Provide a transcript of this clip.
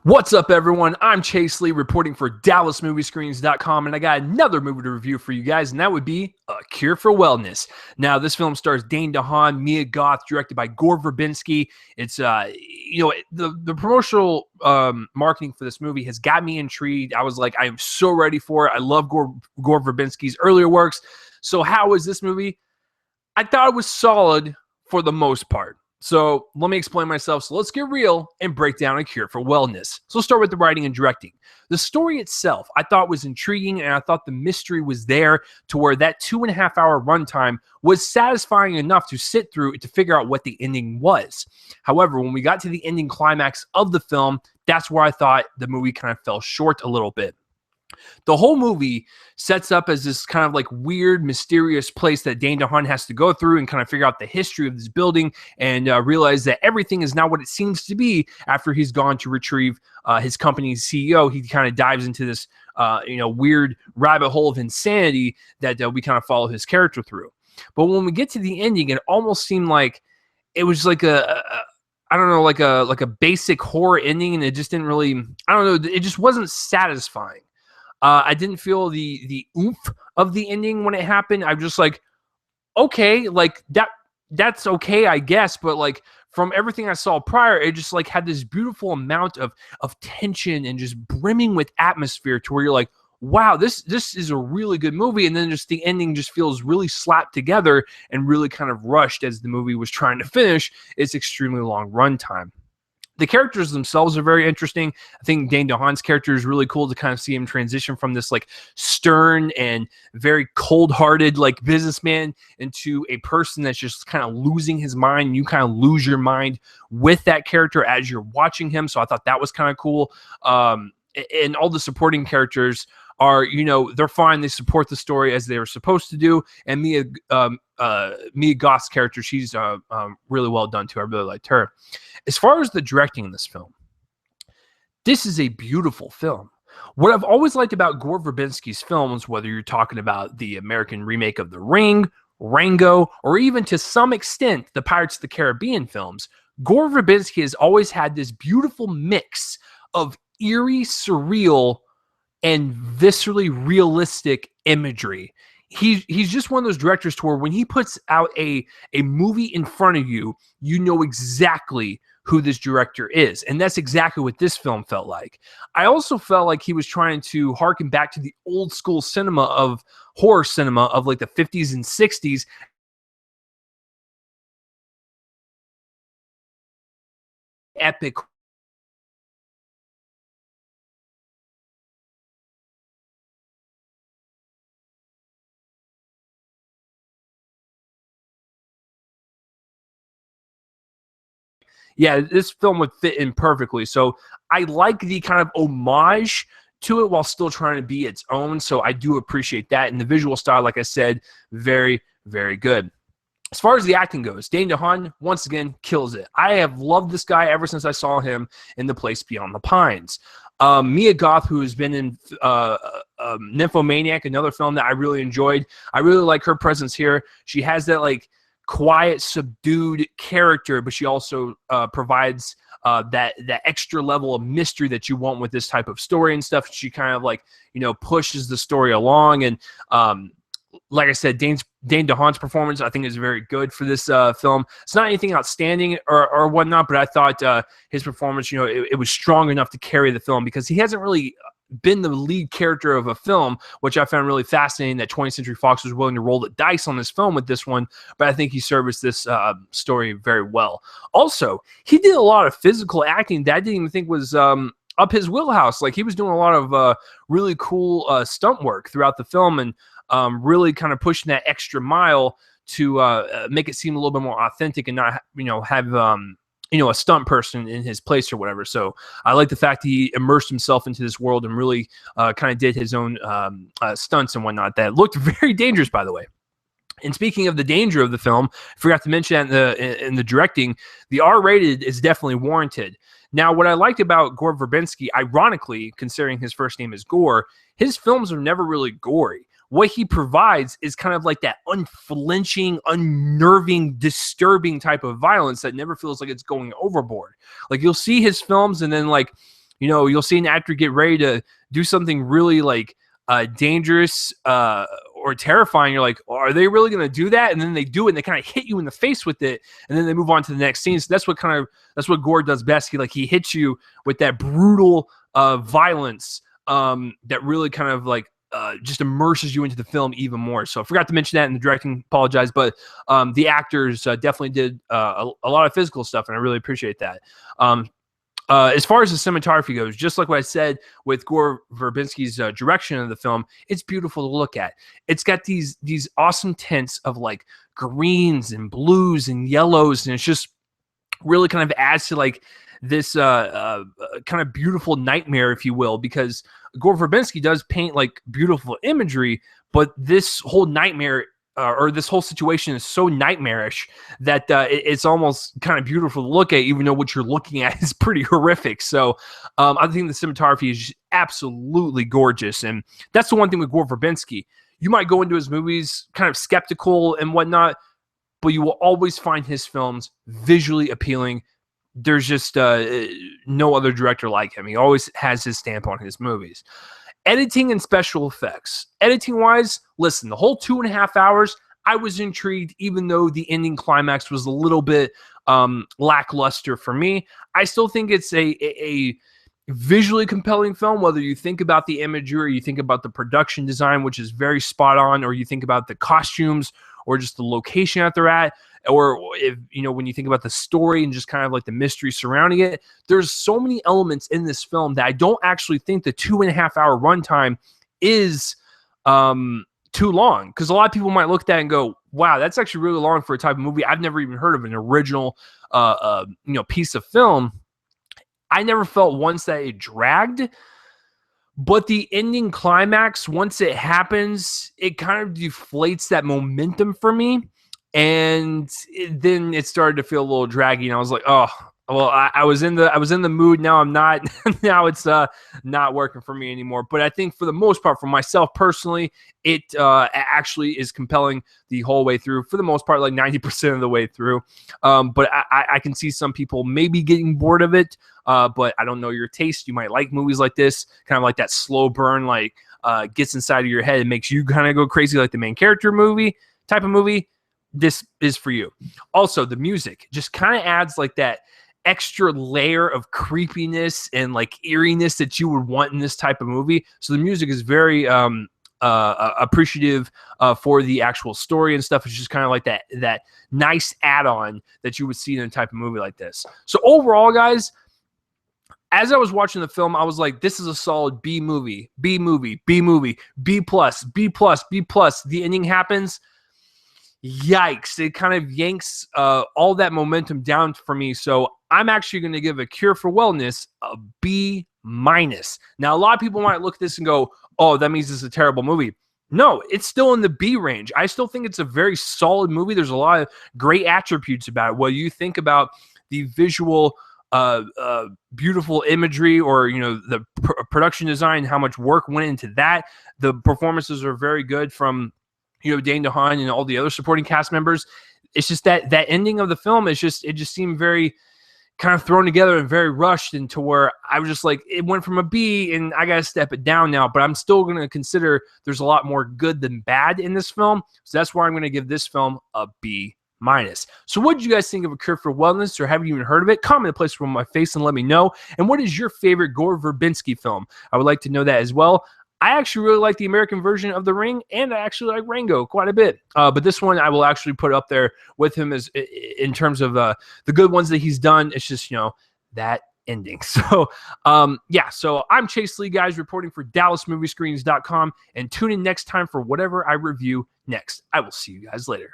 What's up, everyone? I'm Chase Lee reporting for DallasMovieScreens.com, and I got another movie to review for you guys, and that would be A Cure for Wellness. Now, this film stars Dane DeHaan, Mia Goth, directed by Gore Verbinski. It's, the promotional marketing for this movie has got me intrigued. I was like, I am so ready for it. I love Gore Verbinski's earlier works. So how is this movie? I thought it was solid for the most part. So let me explain myself. So let's get real and break down A Cure for Wellness. So let's start with the writing and directing. The story itself, I thought was intriguing, and I thought the mystery was there to where that 2.5-hour runtime was satisfying enough to sit through to figure out what the ending was. However, when we got to the ending climax of the film, that's where I thought the movie kind of fell short a little bit. The whole movie sets up as this kind of like weird, mysterious place that Dane DeHaan has to go through and kind of figure out the history of this building and realize that everything is not what it seems to be after he's gone to retrieve his company's CEO. He kind of dives into this, weird rabbit hole of insanity that we kind of follow his character through. But when we get to the ending, it almost seemed like it was like like a basic horror ending, and it just didn't really, it just wasn't satisfying. I didn't feel the oomph of the ending when it happened. I'm just like, okay, like that's okay, I guess. But like from everything I saw prior, it just like had this beautiful amount of tension and just brimming with atmosphere to where you're like, wow, this is a really good movie. And then just the ending just feels really slapped together and really kind of rushed as the movie was trying to finish its extremely long runtime. The characters themselves are very interesting. I think Dane DeHaan's character is really cool to kind of see him transition from this like stern and very cold-hearted like businessman into a person that's just kind of losing his mind. You kind of lose your mind with that character as you're watching him. So I thought that was kind of cool. And all the supporting characters are, they're fine. They support the story as they were supposed to do. And Mia Goth's character, she's really well done too. I really liked her. As far as the directing in this film, this is a beautiful film. What I've always liked about Gore Verbinski's films, whether you're talking about the American remake of The Ring, Rango, or even to some extent the Pirates of the Caribbean films, Gore Verbinski has always had this beautiful mix of eerie, surreal, and viscerally realistic imagery. He's just one of those directors to where when he puts out a movie in front of you, you know exactly who this director is. And that's exactly what this film felt like. I also felt like he was trying to harken back to the old school cinema of horror cinema of like the 50s and 60s. Epic. Yeah, this film would fit in perfectly. So I like the kind of homage to it while still trying to be its own. So I do appreciate that. And the visual style, like I said, very, very good. As far as the acting goes, Dane DeHaan, once again, kills it. I have loved this guy ever since I saw him in The Place Beyond the Pines. Mia Goth, who has been in Nymphomaniac, another film that I really enjoyed. I really like her presence here. She has that like quiet, subdued character, but she also provides that extra level of mystery that you want with this type of story and stuff. She kind of like, pushes the story along. And like I said, Dane DeHaan's performance, I think, is very good for this film. It's not anything outstanding or whatnot, but I thought his performance, it was strong enough to carry the film because he hasn't really been the lead character of a film, which I found really fascinating that 20th Century Fox was willing to roll the dice on this film with this one, but I think he serviced this story very well. Also, he did a lot of physical acting that I didn't even think was up his wheelhouse. Like, he was doing a lot of really cool stunt work throughout the film and really kind of pushing that extra mile to make it seem a little bit more authentic and not, have a stunt person in his place or whatever. So I like the fact that he immersed himself into this world and really kind of did his own stunts and whatnot that looked very dangerous, by the way. And speaking of the danger of the film, I forgot to mention that in the directing, the R-rated is definitely warranted. Now, what I liked about Gore Verbinski, ironically, considering his first name is Gore, his films are never really gory. What he provides is kind of like that unflinching, unnerving, disturbing type of violence that never feels like it's going overboard. Like, you'll see his films and then, like, You know, you'll see an actor get ready to do something really like dangerous or terrifying. You're like, oh, are they really going to do that? And then they do it, and they kind of hit you in the face with it, and then they move on to the next scene. So that's what Gore does best. He hits you with that brutal violence that really kind of like just immerses you into the film even more. So I forgot to mention that in the directing, apologize, but the actors definitely did a lot of physical stuff, and I really appreciate that. As far as the cinematography goes, just like what I said with Gore Verbinski's direction of the film, it's beautiful to look at. It's got these awesome tints of like greens and blues and yellows, and it's just really kind of adds to like this kind of beautiful nightmare, if you will, because Gore Verbinski does paint like beautiful imagery, but this whole nightmare or this whole situation is so nightmarish that it's almost kind of beautiful to look at, even though what you're looking at is pretty horrific. So I think the cinematography is just absolutely gorgeous. And that's the one thing with Gore Verbinski. You might go into his movies kind of skeptical and whatnot, but you will always find his films visually appealing. There's just no other director like him. He always has his stamp on his movies. Editing and special effects. Editing-wise, listen, the whole 2.5 hours, I was intrigued, even though the ending climax was a little bit lackluster for me. I still think it's a visually compelling film, whether you think about the imagery or you think about the production design, which is very spot on, or you think about the costumes or just the location that they're at, or if you know, when you think about the story and just kind of like the mystery surrounding it. There's so many elements in this film that I don't actually think the 2.5 hour runtime is too long, because a lot of people might look at that and go, wow, that's actually really long for a type of movie. I've never even heard of an original piece of film. I never felt once that it dragged. But the ending climax, once it happens, it kind of deflates that momentum for me. And then it started to feel a little draggy. And I was like, oh, well, I was in the mood. Now I'm not. Now it's not working for me anymore. But I think for the most part, for myself personally, it actually is compelling the whole way through. For the most part, like 90% of the way through. But I can see some people maybe getting bored of it. But I don't know your taste. You might like movies like this, kind of like that slow burn, like gets inside of your head and makes you kind of go crazy, like the main character movie type of movie. This is for you. Also, the music just kind of adds like that extra layer of creepiness and like eeriness that you would want in this type of movie. So the music is very appreciative for the actual story and stuff. It's just kind of like that nice add-on that you would see in a type of movie like this. So overall, guys, as I was watching the film, I was like, this is a solid B movie, B movie, B movie, B plus, B plus, B plus. The ending happens. Yikes. It kind of yanks all that momentum down for me. So I'm actually going to give A Cure for Wellness a B minus. Now, a lot of people might look at this and go, oh, that means it's a terrible movie. No, it's still in the B range. I still think it's a very solid movie. There's a lot of great attributes about it. Whether you think about the visual beautiful imagery, or the production design, how much work went into that. The performances are very good from Dane DeHaan and all the other supporting cast members. It's just that ending of the film it just seemed very kind of thrown together and very rushed, into where I was just like, it went from a B and I gotta step it down now, but I'm still going to consider there's a lot more good than bad in this film. So that's why I'm going to give this film a B minus. So what did you guys think of A Cure for Wellness, or have you even heard of it? Comment in the place from my face and let me know. And what is your favorite Gore Verbinski film? I would like to know that as well. I actually really like the American version of The Ring, and I actually like Rango quite a bit. But this one I will actually put up there with him as in terms of the good ones that he's done. It's just, that ending. So, so I'm Chase Lee, guys, reporting for DallasMovieScreens.com, and tune in next time for whatever I review next. I will see you guys later.